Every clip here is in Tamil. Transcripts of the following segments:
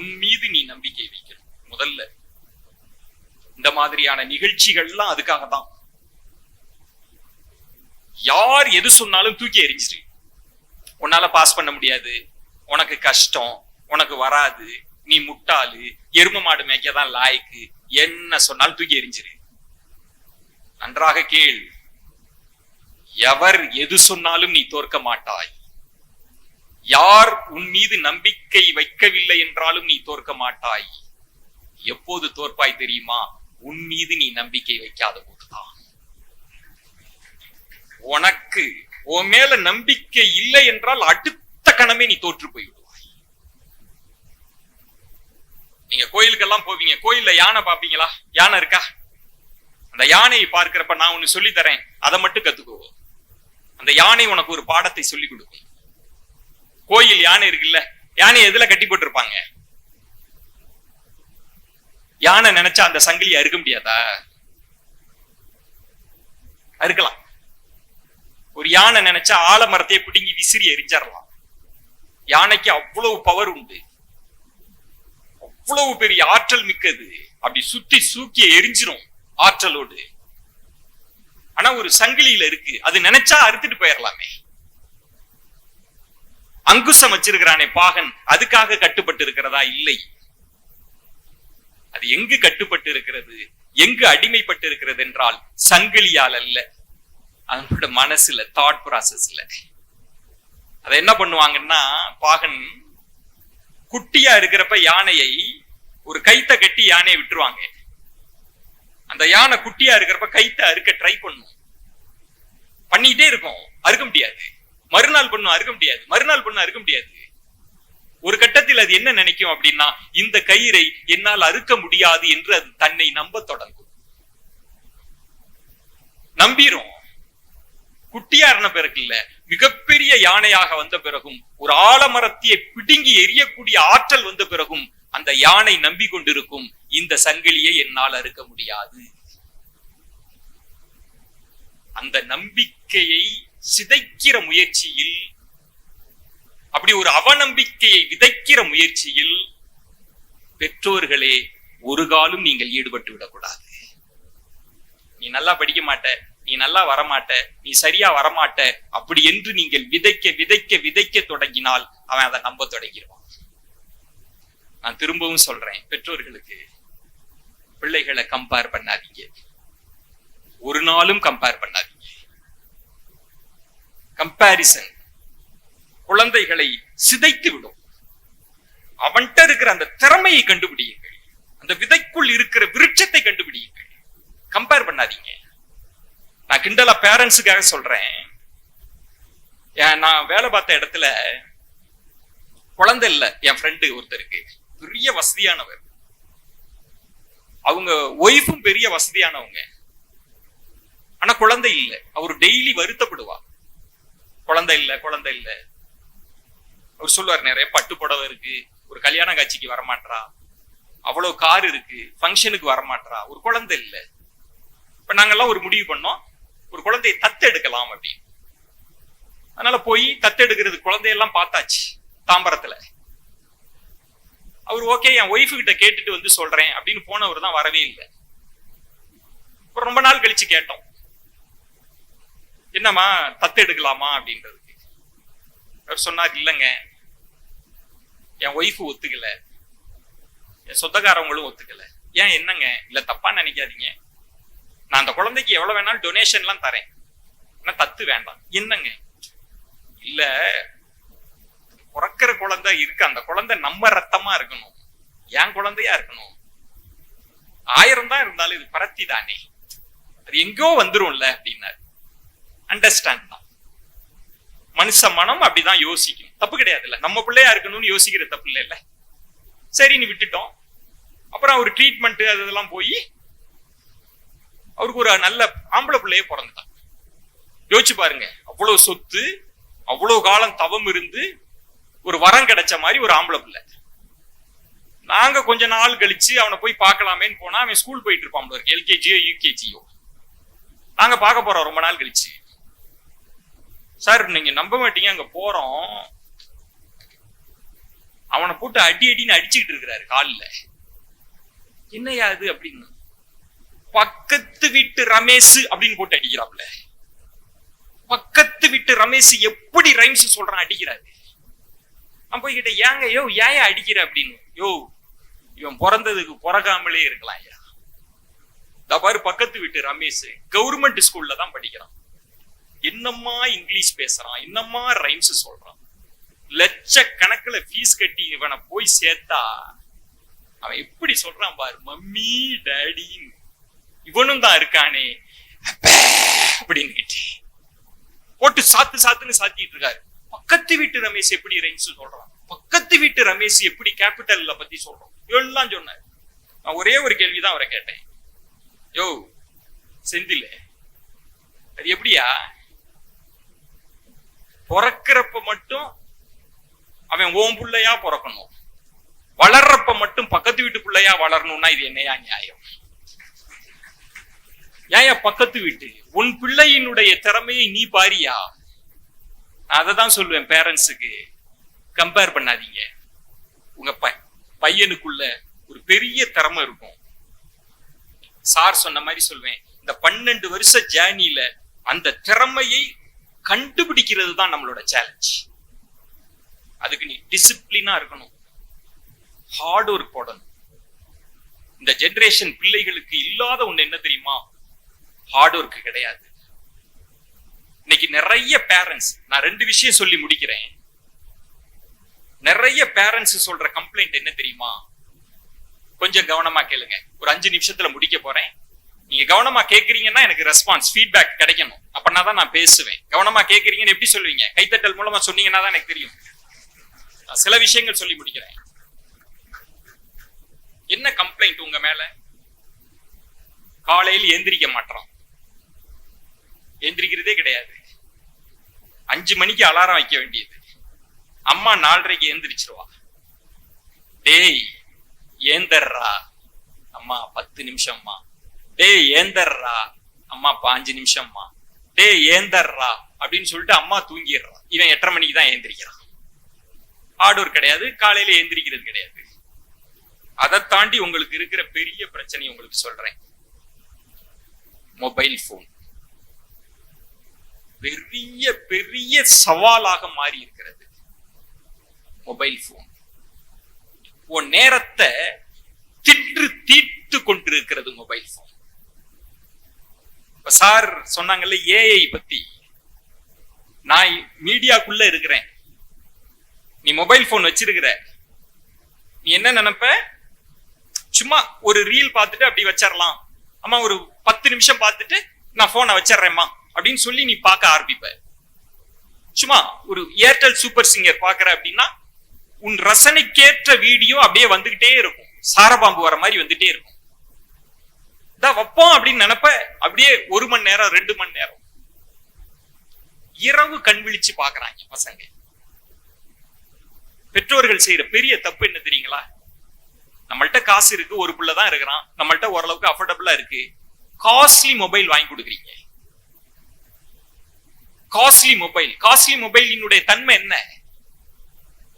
உன் மீது நீ நம்பிக்கை வைக்கணும். முதல்ல இந்த மாதிரியான நிகழ்ச்சிகள்லாம் அதுக்காக தான். யார் எது சொன்னாலும் தூக்கி எறிஞ்சிரு. உன்னால பாஸ் பண்ண முடியாது, உனக்கு கஷ்டம், உனக்கு வராது, நீ முட்டாளு, எரும மாடு மேய்க்கதான் லாய்க்கு, என்ன சொன்னாலும் தூக்கி எறிஞ்சிரு. நன்றாக கேள், எவர் எது சொன்னாலும் நீ தோற்க மாட்டாய். யார் உன் மீது நம்பிக்கை வைக்கவில்லை என்றாலும் நீ தோற்க மாட்டாய். எப்போது தோற்பாய் தெரியுமா? உன் மீது நீ நம்பிக்கை வைக்காத போதுதான். உனக்கு உன் மேல நம்பிக்கை இல்லை என்றால் அடுத்த கணமே நீ தோற்று போய்விடுவாய். நீங்க கோயிலுக்கெல்லாம் போவீங்க, கோயில்ல யானை பாப்பீங்களா? யானை இருக்கா? அந்த யானையை பார்க்கிறப்ப நான் ஒன்னு சொல்லி தரேன், அதை மட்டும் கத்துக்கோ. அந்த யானை உனக்கு ஒரு பாடத்தை சொல்லி கொடுக்கும். கோயில் யானை இருக்குல்ல, யானை எதுல கட்டி போட்டிருப்பாங்க? யானை நினைச்சா அந்த சங்கிலியை அறுக்க முடியாதா? அறுக்கலாம். ஒரு யானை நினைச்சா ஆலமரத்தையே பிடுங்கி விசிறி எரிஞ்சிடலாம். யானைக்கு அவ்வளவு பவர் உண்டு, அவ்வளவு பெரிய ஆற்றல் மிக்கது. அப்படி சுத்தி சூக்கிய எரிஞ்சிரும் ஆற்றலோடு. ஆனா ஒரு சங்கிலியில இருக்கு, அது நினைச்சா அறுத்துட்டு போயிடலாமே. அங்குசம் வச்சிருக்கிறானே பாகன், அதுக்காக கட்டுப்பட்டு இருக்கிறதா? இல்லை. அது எங்கு கட்டுப்பட்டு இருக்கிறது, எங்கு அடிமைப்பட்டு இருக்கிறது என்றால் சங்கிலியால் அல்ல, அதனோட மனசுல, தாட் ப்ராசஸ்ல. அதை என்ன பண்ணுவாங்கன்னா, பாகன் குட்டியா இருக்கிறப்ப யானையை ஒரு கைத்த கட்டி யானையை விட்டுருவாங்க. அந்த யானை குட்டியா இருக்கிறப்ப கைத்த அறுக்க ட்ரை பண்ணும், பண்ணிட்டே இருக்கும், அறுக்க முடியாது. மறுநாள் பண்ணும், அறுக்க முடியாது. மறுநாள் பண்ணும், அறுக்க முடியாது. ஒரு கட்டத்தில் அது என்ன நினைக்கும் அப்படின்னா, இந்த கயிறை என்னால் அறுக்க முடியாது என்று அது தன்னை நம்ப தொடங்கும். நம்பிரும். குட்டியா இருந்த பிறகு இல்ல, மிகப்பெரிய யானையாக வந்த பிறகும், ஒரு ஆலமரத்தை பிடுங்கி எரியக்கூடிய ஆற்றல் வந்த பிறகும் அந்த யானை நம்பி கொண்டிருக்கும், இந்த சங்கிலியை என்னால் அறுக்க முடியாது. அந்த நம்பிக்கையை சிதைக்கிற முயற்சியில், அப்படி ஒரு அவநம்பிக்கையை விதைக்கிற முயற்சியில் பெற்றோர்களே ஒரு காலம் நீங்கள் ஈடுபட்டு விடக்கூடாது. நீ நல்லா படிக்க மாட்ட, நீ நல்லா வரமாட்ட, நீ சரியா வரமாட்ட, அப்படி என்று நீங்கள் விதைக்க விதைக்க விதைக்க தொடங்கினால் அவன் அதை நம்ப தொடங்கிடுவான். நான் திரும்பவும் சொல்றேன், பெற்றோர்களுக்கு பிள்ளைகளை கம்பேர் பண்ணாதீங்க, ஒரு நாளும் கம்பேர் பண்ணாதீங்க. கம்பேரிசன் குழந்தைகளை சிதைத்து விடும். அவன்கிட்ட இருக்கிற அந்த திறமையை கண்டுபிடியுங்கள், அந்த விதைக்குள் இருக்கிற விருட்சத்தை கண்டுபிடியுங்கள். கம்பேர் பண்ணாதீங்க. நான் கிண்டலா பேரண்ட்ஸுக்காக சொல்றேன். நான் வேலை பார்த்த இடத்துல குழந்தை இல்ல, என் ஃப்ரெண்டு ஒருத்தருக்கு பெரிய வசதியானவர், அவங்க ஒய்ஃபும் பெரிய வசதியானவங்க, ஆனா குழந்தை இல்லை. அவரு டெய்லி வருத்தப்படுவா, குழந்தை இல்ல குழந்தை இல்ல. அவர் சொல்லுவார், நிறைய பட்டு புடவை இருக்கு, ஒரு கல்யாண காட்சிக்கு வரமாட்டா, அவ்வளவு கார் இருக்கு, ஃபங்க்ஷனுக்கு வரமாட்டா, ஒரு குழந்தை இல்ல. இப்ப நாங்கெல்லாம் ஒரு முடிவு பண்ணோம், ஒரு குழந்தையை தத்து எடுக்கலாம் அப்படின்னு. அதனால போய் தத்து எடுக்கிறது குழந்தையெல்லாம் பார்த்தாச்சு தாம்பரத்துல. அவர் ஓகே, என் ஒய்ஃபு கிட்ட கேட்டுட்டு வந்து சொல்றேன் அப்படின்னு போனவர் தான் வரவே இல்லை. அப்புறம் ரொம்ப நாள் கழிச்சு கேட்டோம், என்னம்மா தத்து எடுக்கலாமா அப்படின்றதுக்கு. அவர் சொன்னார், இல்லைங்க, என் ஒய்ஃபு ஒத்துக்கல, என் சொந்தக்காரவங்களும் ஒத்துக்கல. ஏன், என்னங்க? இல்ல தப்பா நினைக்காதீங்க, நான் அந்த குழந்தைக்கு எவ்வளவு வேணாலும் டொனேஷன் எல்லாம் தரேன், ஆனா தத்து வேண்டாம். என்னங்க? இல்ல, பிறக்கிற குழந்தை இருக்கு, அந்த குழந்தை நம்ம ரத்தமா இருக்கணும், என் குழந்தையா இருக்கணும். 1000 தான் இருந்தாலும் இது பரத்தி தானே, அது எங்கோ வந்துரும்ல அப்படின்னாரு. அண்டர்ஸ்டாண்ட் தான். மனுஷ மனம் அப்படிதான் யோசிக்கும், தப்பு கிடையாதுல்ல. நம்ம பிள்ளையா இருக்கணும்னு யோசிக்கிற தப்பு இல்லை இல்ல. சரின்னு விட்டுட்டோம். அப்புறம் அவர் ட்ரீட்மெண்ட் அதெல்லாம் போய் அவருக்கு ஒரு நல்ல ஆம்பளை பிள்ளையே பிறந்துட்டான். யோசிச்சு பாருங்க, அவ்வளவு சொத்து, அவ்வளவு காலம் தவம் இருந்து ஒரு வரம் கிடைச்ச மாதிரி ஒரு ஆம்பளை பிள்ளை. நாங்க கொஞ்ச நாள் கழிச்சு அவனை போய் பார்க்கலாமேன்னு போனா, அவன் ஸ்கூல் போயிட்டு இருப்பான், ஒரு எல்கேஜியோ யூகேஜியோ. நாங்க பார்க்க போறோம் ரொம்ப நாள் கழிச்சு. சார், நீங்க நம்ப மாட்டீங்க, அங்க போறோம், அவனை போட்டு அடி அடின்னு அடிச்சுக்கிட்டு இருக்கிறாரு காலில். என்னையா அது அப்படின்னு, பக்கத்து வீட்டு ரமேஷ் அப்படின்னு போட்டு அடிக்கிறாப்ல. பக்கத்து வீட்டு ரமேஷ் எப்படி ரைம்ஸ் சொல்றான் அடிக்கிறாரு. நான் போய் கிட்ட ஏங்க யோ ஏன் அடிக்கிற அப்படின்னு, யோ இவன் பிறந்ததுக்கு பிறகாமலே இருக்கலாம் ஐயா. பாரு பக்கத்து வீட்டு ரமேஷ் கவர்மெண்ட் ஸ்கூல்ல தான் படிக்கிறான், என்னம்மா இங்கிலீஷ் பேசுறான், என்னம்மா ரைம்ஸ் சொல்றான், லட்சக்கணக்கில் ஃபீஸ் கட்டி இவனை போய் சேர்த்தா அவன் எப்படி சொல்றான் பாரு, மம்மி டாடி. இவனும் தான் இருக்கானே அப்படின்னு போட்டு சாத்துன்னு சாத்திட்டு இருக்காரு. பக்கத்து வீட்டு ரமேஷ் எப்படி ரைம்ஸ் சொல்றான், பக்கத்து வீட்டு ரமேஷ் எப்படி கேபிட்டல்ல பத்தி சொல்றான் எல்லாம் சொன்னாரு. நான் ஒரே ஒரு கேள்விதான் அவரை கேட்டேன், யோ செந்தில அது எப்படியா பிறக்கிறப்ப மட்டும் அவன் ஓம் பிள்ளையா பிறக்கணும், வளர்றப்ப மட்டும் பக்கத்து வீட்டு பிள்ளையா வளரணும்னா இது என்னையா நியாயம்? ஏன் பக்கத்து வீட்டு உன் பிள்ளையினுடைய திறமையை நீ பாரியா? நான் அதை தான் சொல்லுவேன் பேரண்ட்ஸுக்கு, கம்பேர் பண்ணாதீங்க. உங்க பையனுக்குள்ள ஒரு பெரிய திறமை இருக்கும். சார் சொன்ன மாதிரி சொல்வேன், இந்த 12 வருஷ ஜேர்னில அந்த திறமையை கண்டுபிடிக்கிறது தான் நம்மளோட சேலஞ்ச். அதுக்கு நீ டிசிப்ளினா இருக்கணும், ஹார்ட் ஒர்க் போடணும். இந்த ஜெனரேஷன் பிள்ளைகளுக்கு இல்லாத ஒண்ணு என்ன தெரியுமா? ஹார்ட் ஒர்க் கிடையாது. இன்னைக்கு நிறைய பேரண்ட்ஸ், நான் 2 விஷயம் சொல்லி முடிக்கிறேன். நிறைய பேரண்ட்ஸ் சொல்ற கம்ப்ளைண்ட் என்ன தெரியுமா? கொஞ்சம் கவனமா கேளுங்க, ஒரு 5 நிமிஷத்துல முடிக்க போறேன். நீங்க கவனமா கேக்குறீங்கன்னா எனக்கு ரெஸ்பான்ஸ் ஃபீட்பேக் கிடைக்கணும், அப்படின்னா தான் நான் பேசுவேன். கவனமா கேக்குறீங்கன்னு எப்படி சொல்லுவீங்க? கைத்தட்டல் மூலமா சொன்னீங்கன்னா தான் எனக்கு தெரியும். சில விஷயங்கள் சொல்லி முடிக்கிறேன். என்ன கம்ப்ளைண்ட் உங்க மேல? காலையில் எந்திரிக்க மாட்டோம், எந்திரிக்கிறதே கிடையாது. 5 மணிக்கு அலாரம் வைக்க வேண்டியது, அம்மா 4:30க்கு எந்திரிச்சிருவா. டேய் ஏந்தர்றா அம்மா 10 நிமிஷம்மா, டேய் ஏந்தர்றா அம்மா 5 நிமிஷம்மா, டேய் ஏந்தர்றா அப்படின்னு சொல்லிட்டு அம்மா தூங்கிடுறா. இவன் 8:30 மணிக்கு தான் எந்திரிக்கிறான். ஆடோர் கிடையாது, காலையில எந்திரிக்கிறது கிடையாது. அதை தாண்டி உங்களுக்கு இருக்கிற பெரிய பிரச்சனை உங்களுக்கு சொல்றேன், மொபைல் போன் பெரிய பெரிய சவாலாக மாறி இருக்கிறது. மொபைல் போன் உன் நேரத்தை தீர்த்து கொண்டிருக்கிறது மொபைல் போன். இப்ப சார் சொன்னாங்கல்ல ஏஐ பத்தி, நான் மீடியாக்குள்ள இருக்கிறேன், நீ மொபைல் போன் வச்சிருக்கிற, நீ என்ன நினைப்ப? சும்மா ஒரு ரீல் பார்த்துட்டு அப்படி வச்சிடலாம், அம்மா ஒரு 10 நிமிஷம் பார்த்துட்டு நான் போனை வச்சிடறேம்மா அப்படின்னு சொல்லி நீ பார்க்க ஆரம்பிப்ப. சும்மா ஒரு ஏர்டெல் சூப்பர் சிங்கர் பாக்குற அப்படின்னா உன் ரசனைக்கேற்ற வீடியோ அப்படியே வந்துகிட்டே இருக்கும், சாரபாம்பு வர மாதிரி வந்துட்டே இருக்கும். இதான் வைப்போம் அப்படின்னு நினைப்ப, அப்படியே 1 மணி நேரம் 2 மணி நேரம் இரவு கண் விழிச்சு பாக்குறாங்க பசங்க. பெற்றோர்கள் செய்யற பெரிய தப்பு என்ன தெரியுங்களா? நம்மள்ட்ட காசு இருக்கு, ஒரு புள்ள தான் இருக்கிறான், நம்மள்ட்ட ஓரளவுக்கு அஃபோர்டபுளா இருக்கு, காஸ்ட்லி மொபைல் வாங்கி கொடுக்குறீங்க. காஸ்ட்லி மொபைலினுடைய தன்மை என்ன?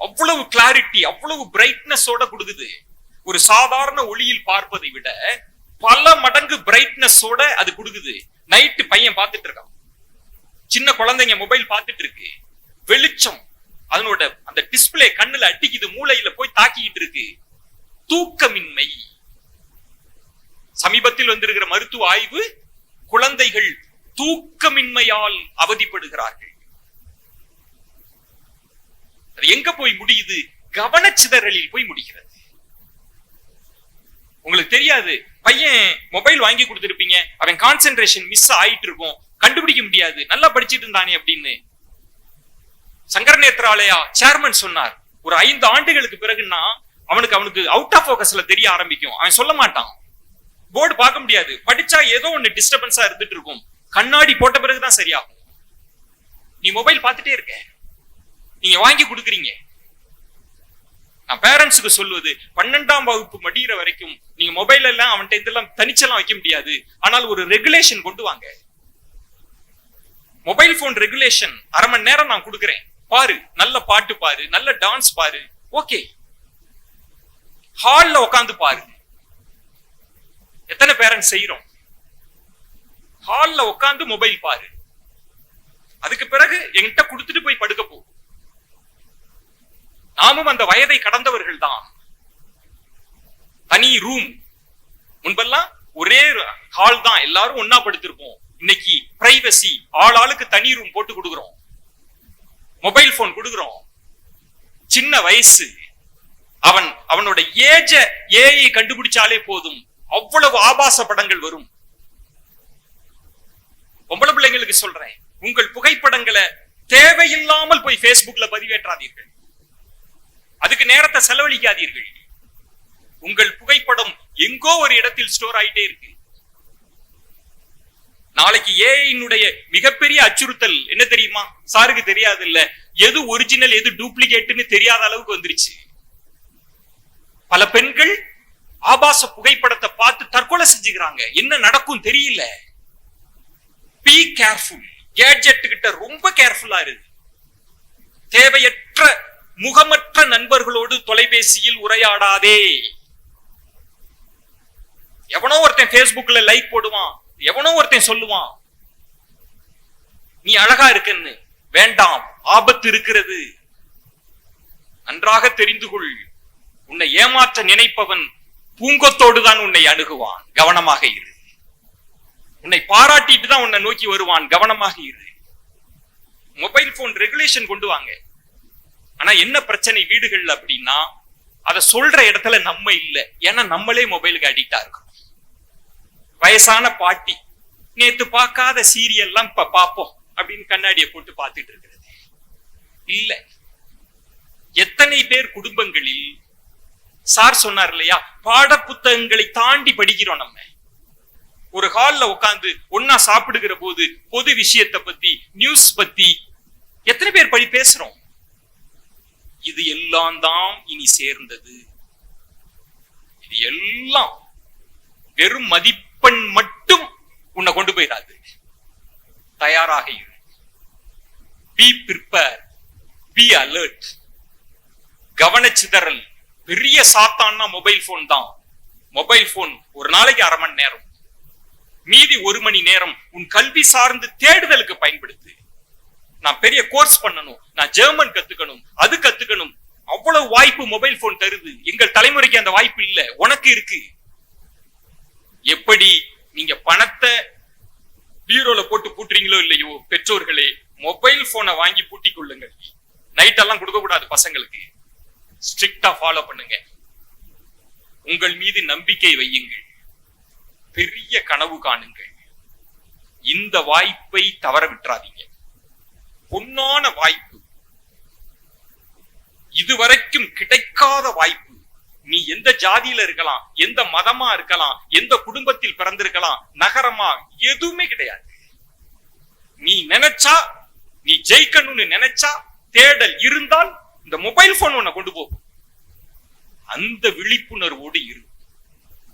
அவ்வளவு கிளாரிட்டி, அவ்வளவு பிரைட்னஸோட கொடுக்குது. ஒரு சாதாரண ஒளியில் பார்ப்பதை விட பல மடங்கு பிரைட்னஸோட அது கொடுக்குது. நைட்டு பையன் பார்த்துட்டு இருக்கான், சின்ன குழந்தைங்க மொபைல் பார்த்துட்டு இருக்கு, வெளிச்சம் அதனோட அந்த டிஸ்பிளே கண்ணுல அடிக்குது, மூளையில போய் தாக்கிட்டு இருக்கு. தூக்கமின்மை. சமீபத்தில் வந்திருக்கிற மருத்துவ ஆய்வு, குழந்தைகள் தூக்கமின்மையால் அவதிப்படுகிறார்கள். அது எங்க போய் முடியுது? கவனச்சிதறலில் போய் முடிகிறது. உங்களுக்கு தெரியாது, பையன் மொபைல் வாங்கி கொடுத்திருப்பீங்க, அவன் கான்சென்ட்ரேஷன் மிஸ் ஆயிட்டு இருக்கும், கண்டுபிடிக்க முடியாது, நல்லா படிச்சிட்டு இருந்தானே அப்படின்னு. சங்கர நேத்ராலயா சேர்மன் சொன்னார், ஒரு 5 ஆண்டுகளுக்கு பிறகுன்னா அவனுக்கு அவுட் ஆஃப் போக்கஸ்ல தெரிய ஆரம்பிக்கும். அவன் சொல்ல மாட்டான், போர்டு பார்க்க முடியாது, படிச்சா ஏதோ ஒண்ணு டிஸ்டர்பன்ஸா இருந்துட்டு இருக்கும், கண்ணாடி போட்ட பிறகுதான் சரியாகும். நீ மொபைல் பார்த்துட்டே இருக்க, நீங்க வாங்கி கொடுக்குறீங்க. நான் பேரண்ட்ஸுக்கு சொல்லுவது, 12ஆம் வகுப்பு முடிகிற வரைக்கும் நீங்க மொபைல் எல்லாம் அவன்கிட்ட இதெல்லாம் தனிச்செல்லாம் வைக்க முடியாது, ஆனால் ஒரு ரெகுலேஷன் கொண்டு வாங்க. மொபைல் போன் ரெகுலேஷன் 1/2 மணி நேரம் நான் கொடுக்குறேன், பாரு, நல்ல பாட்டு பாரு, நல்ல டான்ஸ் பாரு, ஓகே, ஹால்ல உட்காந்து பாரு. எத்தனை பேரண்ட்ஸ் செய்யறோம்? ஹால்ல உட்காந்து மொபைல் பாரு. அதுக்கு பிறகு என்கிட்ட கொடுத்துட்டு போய் படுக்க போ. நாமும் அந்த வயதை கடந்தவர்கள் தான். தனி ரூம். முன்பெல்லாம் ஒரே ஹால் தான், எல்லாரும் ஒன்னா படுத்திருப்போம். இன்னைக்கு பிரைவசி, ஆளுக்கு தனி ரூம் போட்டு கொடுக்கிறோம், மொபைல் போன் கொடுக்கிறோம். சின்ன வயசு, அவனோட ஏஜ ஏஐ கண்டுபிடிச்சாலே போதும், அவ்வளவு ஆபாச படங்கள் வரும். பொம்பளை பிள்ளைங்களுக்கு சொல்றேன், உங்கள் புகைப்படங்களை தேவையில்லாமல் போய் Facebookல பதிவேற்றாதீர்கள். அதுக்கு நேரத்தை செலவழிக்காதீர்கள். உங்கள் புகைப்படம் எங்கோ ஒரு இடத்தில் ஸ்டோர் ஆயிட்டே இருக்கு. நாளைக்கு ஏஐனுடைய மிகப்பெரிய அச்சுறுத்தல் என்ன தெரியுமா? சாருக்கு தெரியாது இல்ல, எது ஒரிஜினல் எது டூப்ளிகேட்னு தெரியாத அளவுக்கு வந்துருச்சு. பல பெண்கள் ஆபாச புகைப்படத்தை பார்த்து தற்கொலை செஞ்சுக்கிறாங்க. என்ன நடக்கும் தெரியல. Be careful. கேட்ஜெட் கிட்ட ரொம்ப கேர்ஃபுல்லா இருக்கு. தேவையற்ற முகமற்ற நண்பர்களோடு தொலைபேசியில் உரையாடாதே. எவனோ ஒருத்தன் Facebookல லைக் போடுவான், எவனோ ஒருத்தன் சொல்லுவான் நீ அழகா இருக்குன்னு. வேண்டாம், ஆபத்து இருக்கிறது. நன்றாக தெரிந்து கொள். உன்னை ஏமாற்ற நினைப்பவன் பூங்கொத்தோடு தான் உன்னை அணுகுவான். கவனமாக இரு. உன்னை பாராட்டிட்டு தான் உன்னை நோக்கி வருவான். கவனமாக இரு. மொபைல் போன் ரெகுலேஷன் கொண்டு வாங்க. ஆனா என்ன பிரச்சனை வீடுகள்ல அப்படின்னா, அதை சொல்ற இடத்துல நம்ம இல்ல. ஏன்னா நம்மளே மொபைலுக்கு அடிக்டா இருக்கோம். வயசான பாட்டி நேத்து பார்க்காத சீரியல்லாம் இப்ப பாப்போம் அப்படின்னு கண்ணாடியை போட்டு பார்த்துட்டு இருக்கிறது இல்ல. எத்தனை பேர் குடும்பங்களில் சார் சொன்னார் இல்லையா, பாட புத்தகங்களை தாண்டி படிக்கிறோம். நம்ம ஒரு ஹால்ல உட்கார்ந்து ஒன்னா சாப்பிடுகிற போது பொது விஷயத்தை பத்தி, நியூஸ் பத்தி எத்தனை பேர் பேசுறோம். இது எல்லாம் தான் இனி சேர்ந்தது. இது எல்லாம் வெறும் மதிப்பெண் மட்டும் உன்னை கொண்டு போயிடாது. தயாராக இரு. Be prepare, be alert. கவனச்சிதறல் பெரிய சாத்தான்னா மொபைல் போன் தான். மொபைல் போன் ஒரு நாளைக்கு 1/2 மணி நேரம், மீதி 1 மணி நேரம் உன் கல்வி சார்ந்து தேடுதலுக்கு பயன்படுத்து. நான் பெரிய கோர்ஸ் பண்ணணும், நான் ஜெர்மன் கத்துக்கணும், அது கத்துக்கணும், அவ்வளவு வாய்ப்பு மொபைல் போன் தருது. எங்கள் தலைமுறைக்கு அந்த வாய்ப்பு இல்ல, உனக்கு இருக்கு. எப்படி நீங்க பணத்தை பீரோல போட்டு பூட்டுறீங்களோ இல்லையோ, பெற்றோர்களே மொபைல் போனை வாங்கி பூட்டிக் கொள்ளுங்கள். நைட் எல்லாம் கொடுக்க கூடாது பசங்களுக்கு. ஸ்ட்ரிக்டா ஃபாலோ பண்ணுங்க. உங்கள் மீது நம்பிக்கை வையுங்கள். பெரிய கனவு காணுங்கள். இந்த வாய்ப்பை தவற விட்டுறாதீங்க. பொன்னான வாய்ப்பு, இதுவரைக்கும் கிடைக்காத வாய்ப்பு. நீ எந்த ஜாதியில இருக்கலாம், எந்த மதமா இருக்கலாம், எந்த குடும்பத்தில் பிறந்திருக்கலாம், நகரமா, எதுவுமே கிடையாது. நீ நினைச்சா, நீ ஜெயிக்கணும்னு நினைச்சா, தேடல் இருந்தால் இந்த மொபைல் போன் உன்னை கொண்டு போகும். அந்த விழிப்புணர்வோடு இரு.